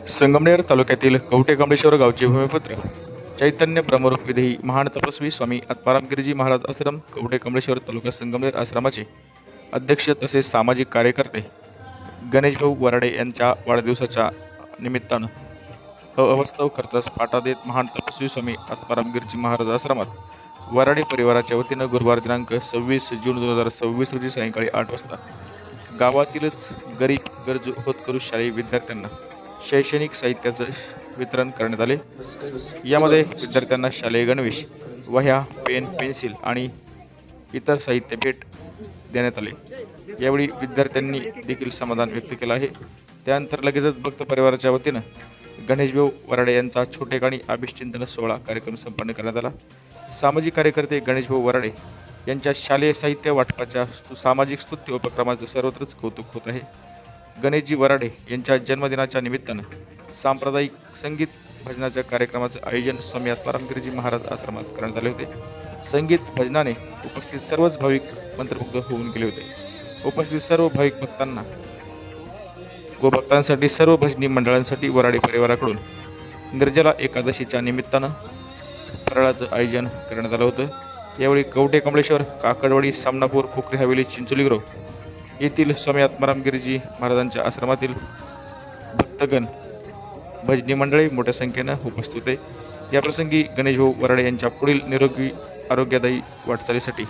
संगमनेर तालुक्यातील कवठे-कमळेश्वर गावचे भूमिपुत्र चैतन्य ब्रह्मरूप विदेही महान तपस्वी स्वामी आत्माराम गिरीजी महाराज आश्रम कवठे-कमळेश्वर तालुका संगमनेर आश्रमाचे अध्यक्ष तसेच सामाजिक कार्यकर्ते गणेशभाऊ वराडे यांच्या वाढदिवसाच्या निमित्तानं अवास्तव खर्चास फाटा देत महान तपस्वी स्वामी आत्माराम गिरीजी महाराज आश्रमात वराडे परिवाराच्या वतीनं गुरुवार दिनांक 26 जून 2026 रोजी सायंकाळी 8 वाजता गावातीलच गरीब गरजू होतकरू शालेय विद्यार्थ्यांना शैक्षणिक साहित्याचं वितरण करण्यात आले। यामध्ये विद्यार्थ्यांना शालेय गणवेश, वह्या, पेन, पेन्सिल आणि इतर साहित्य भेट देण्यात आले। यावेळी विद्यार्थ्यांनी देखील समाधान व्यक्त केलं आहे। त्यानंतर लगेचच भक्त परिवाराच्या वतीनं गणेशभाऊ वराडे यांचा छोटेखानी अभिष्टचिंतन सोहळा कार्यक्रम संपन्न करण्यात आला। सामाजिक कार्यकर्ते गणेशभाऊ वराडे यांच्या शालेय साहित्य वाटपाच्या सामाजिक स्तुत्य उपक्रमाचं सर्वत्रच कौतुक होत आहे। गणेशजी वराडे यांच्या जन्मदिनाच्या निमित्तानं सांप्रदायिक संगीत भजनाच्या कार्यक्रमाचं आयोजन स्वामी आत्माराम गिरीजी महाराज आश्रमात करण्यात आले होते। संगीत भजनाने उपस्थित सर्वच भाविक मंत्रमुग्ध होऊन गेले होते। उपस्थित सर्व भाविक भक्तांना व भक्तांसाठी सर्व भजनी मंडळांसाठी वराडे परिवाराकडून निर्जला एकादशीच्या निमित्तानं फराळाचं आयोजन करण्यात आलं होतं। यावेळी कवठे-कमळेश्वर, काकडवाडी, सामनापूर, पोखरी हवेली, चिंचोली ग्रोव येथील स्वामी आत्माराम गिरीजी महाराजांच्या आश्रमातील भक्तगण, भजनी मंडळी मोठ्या संख्येनं उपस्थित होते। याप्रसंगी गणेशभाऊ वराडे यांच्या पुढील निरोगी आरोग्यदायी वाटचालीसाठी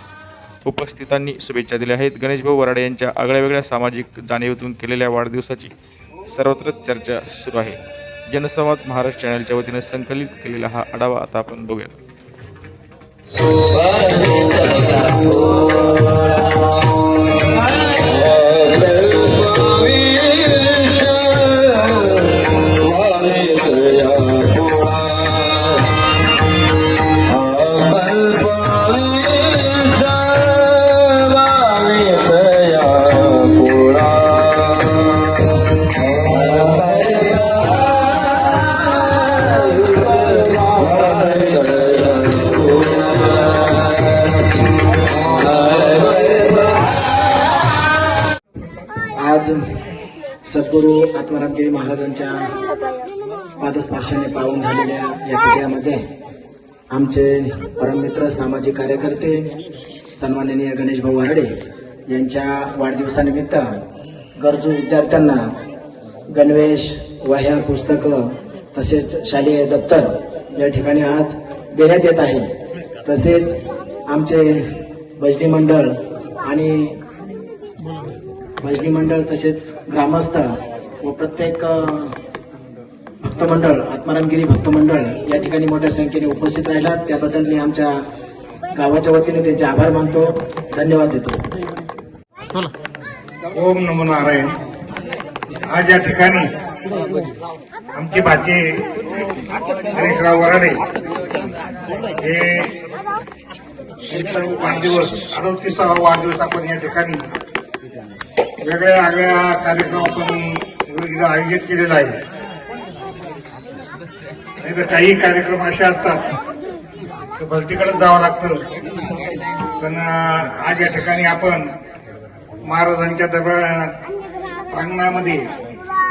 उपस्थितांनी शुभेच्छा दिल्या आहेत। गणेशभाऊ वराडे यांच्या आगळ्यावेगळ्या सामाजिक जाणीवेतून केलेल्या वाढदिवसाची सर्वत्र चर्चा सुरू आहे। जनसंवाद महाराष्ट्र चॅनलच्या वतीनं संकलित केलेला हा आढावा आता आपण बघूया। आज सद्गुरू आत्माराम गिरी महाराजांच्या पादस्पर्शाने पावन झालेल्या या कार्यामध्ये आमचे परममित्र सामाजिक कार्यकर्ते सन्माननीय गणेशभाऊ वराडे यांच्या वाढदिवसानिमित्त गरजू विद्यार्थ्यांना गणवेश, वह्या, पुस्तकं तसेच शालेय दप्तर या ठिकाणी आज देण्यात येत आहे। तसेच आमचे भजनी मंडळ तसेच ग्रामस्थ व प्रत्येक भक्तमंडळ, आत्मारामगिरी भक्तमंडळ या ठिकाणी मोठ्या संख्येने उपस्थित राहिला, त्याबद्दल मी आमच्या गावाच्या वतीने त्यांचे आभार मानतो, धन्यवाद देतो। ओम नमो नारायण। आज या ठिकाणी आमचे भाचे गणेशराव वराडे हे वाढदिवस 38वा वाढदिवस आपण या ठिकाणी वेगळ्या आगळ्या कार्यक्रमातून आयोजित केलेला आहे। नाही तर काही कार्यक्रम असे असतात तर भलतीकडे जावं लागतं, पण आज या ठिकाणी आपण महाराजांच्या दरबार प्रांगणामध्ये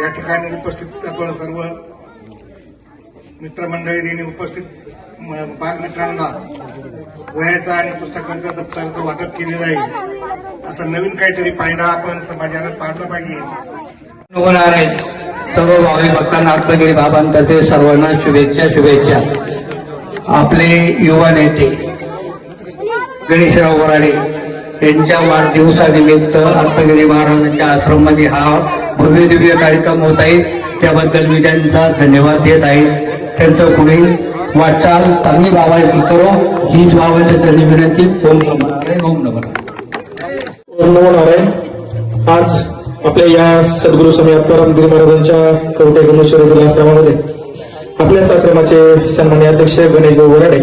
या ठिकाणी उपस्थित आपण सर्व मित्रमंडळींनी उपस्थित बालमित्रांना वह्याचा आणि पुस्तकांचा दप्तराचं वाटप केलेलं आहे। असं नवीन काहीतरी पायंडा आपण समाजाला पाडला पाहिजे। सर्व भाविक भक्तांना आत्मगिरी बाबांतर्फे सर्वांना शुभेच्छा। आपले युवा नेते गणेशराव वराडे यांच्या वाढदिवसानिमित्त आत्मगिरी महाराजांच्या आश्रमामध्ये हा भव्य दिव्य कार्यक्रम होत आहे, त्याबद्दल मी त्यांचा धन्यवाद देत आहे। त्यांचं पुढील वाटचाल चांगली बाबांची करो हीच बाबांच्या विनंती। ओम नमो नारायण। आज आपल्या या सद्गुरू स्वामी आत्माराम गिरी महाराजांच्या कवठे-कमळेश्वर आश्रमामध्ये आपल्याच आश्रमाचे सन्माननीय अध्यक्ष गणेशभाऊ वराडे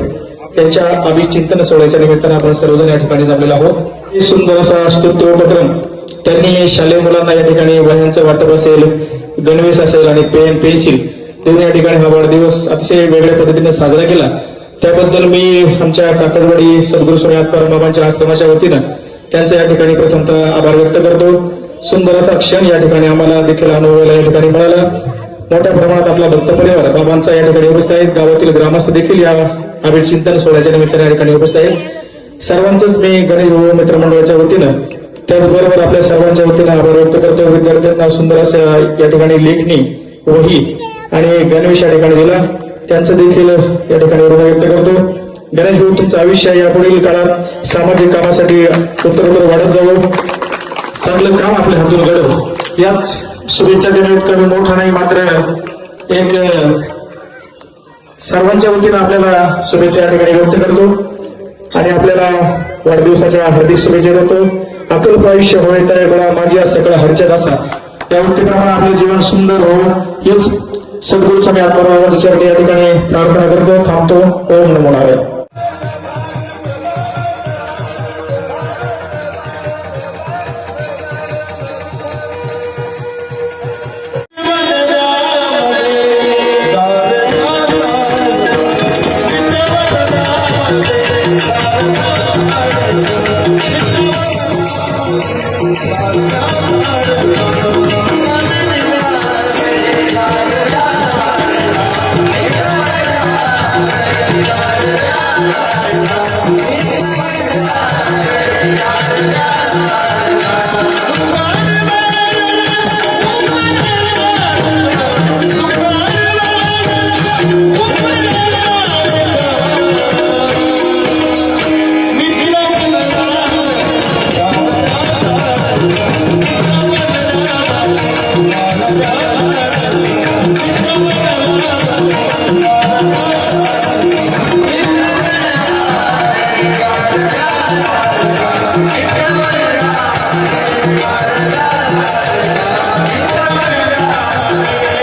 यांच्या अभिचिंतन सोहळ्याच्या निमित्तानं आपण सर्वजण या ठिकाणी जमलेलो आहोत। सुंदर असा स्तुत्य उपक्रम त्यांनी शालेय मुलांना या ठिकाणी वह्यांचं वाटप असेल, गणवेश असेल आणि पेन, पेन्सिल देऊन या ठिकाणी हा वाढदिवस अतिशय वेगळ्या पद्धतीने साजरा केला। त्याबद्दल मी आमच्या काकडवाडी सद्गुरू स्वामी आत्माराम बाबांच्या आश्रमाच्या वतीनं त्यांचा या ठिकाणी प्रथमतः आभार व्यक्त करतो। सुंदर असा क्षण या ठिकाणी आम्हाला देखील अनुभवायला या ठिकाणी मिळाला। मोठ्या प्रमाणात आपला भक्त परिवार बाबांचा या ठिकाणी उपस्थित आहेत. गावातील ग्रामस्थ देखील या अभिट चिंतन सोहळ्याच्या निमित्ताने या ठिकाणी उपस्थित आहेत. सर्वांचंच मी गणेश भाऊ मित्रमंडळाच्या वतीनं त्याचबरोबर आपल्या सर्वांच्या वतीनं आभार व्यक्त करतो. विद्यार्थ्यांना सुंदर असं या ठिकाणी लेखणी, वही आणि गणवेश या ठिकाणी दिला, त्यांचं देखील या ठिकाणी ऋण व्यक्त करतो. गणेश भाऊ, तुमचं आयुष्य या पुढील काळात सामाजिक कामासाठी उत्तरोत्तर वाढत जावं, चांगलं काम आपल्या हातून घडवं, याच शुभेच्छा देण्यात कमी मोठा नाही, मात्र एक सर्वांच्या वतीनं आपल्याला शुभेच्छा या ठिकाणी व्यक्त करतो आणि आपल्याला वाढदिवसाच्या हार्दिक शुभेच्छा देतो. अकल्प आयुष्य होय तर बळा माझी सकळ हरच्यात असा, त्या व्यक्तीप्रमाणे आपलं जीवन सुंदर हो, हेच सद्गुरू स्वामी आत्मारामांच्या चरणी या ठिकाणी प्रार्थना करतो. थांबतो. ओम नमो नारायण.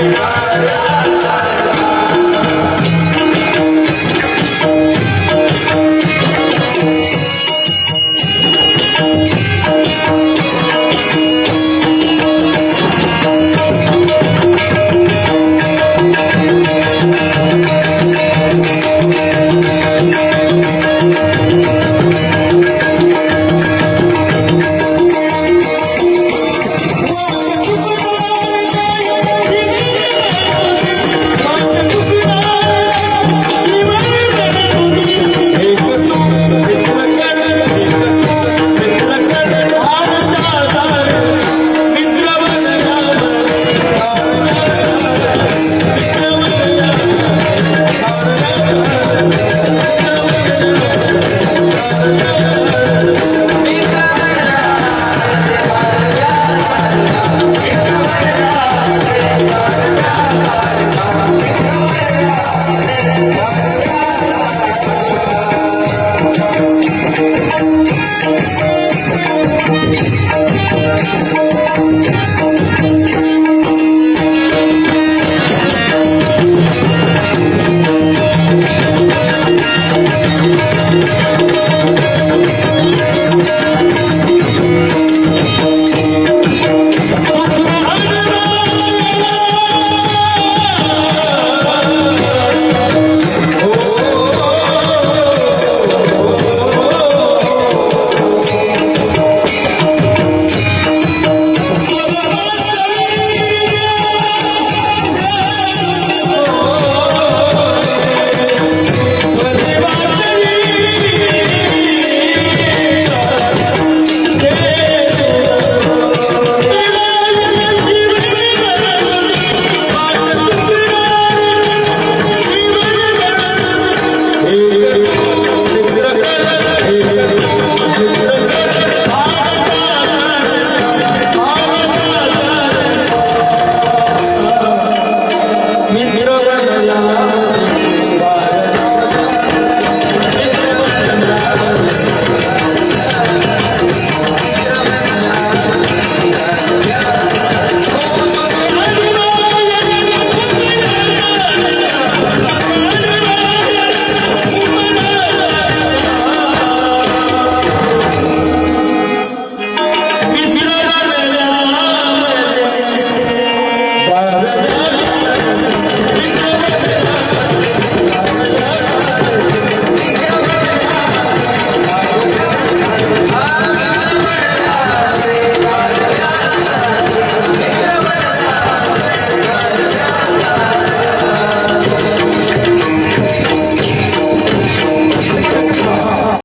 Yeah.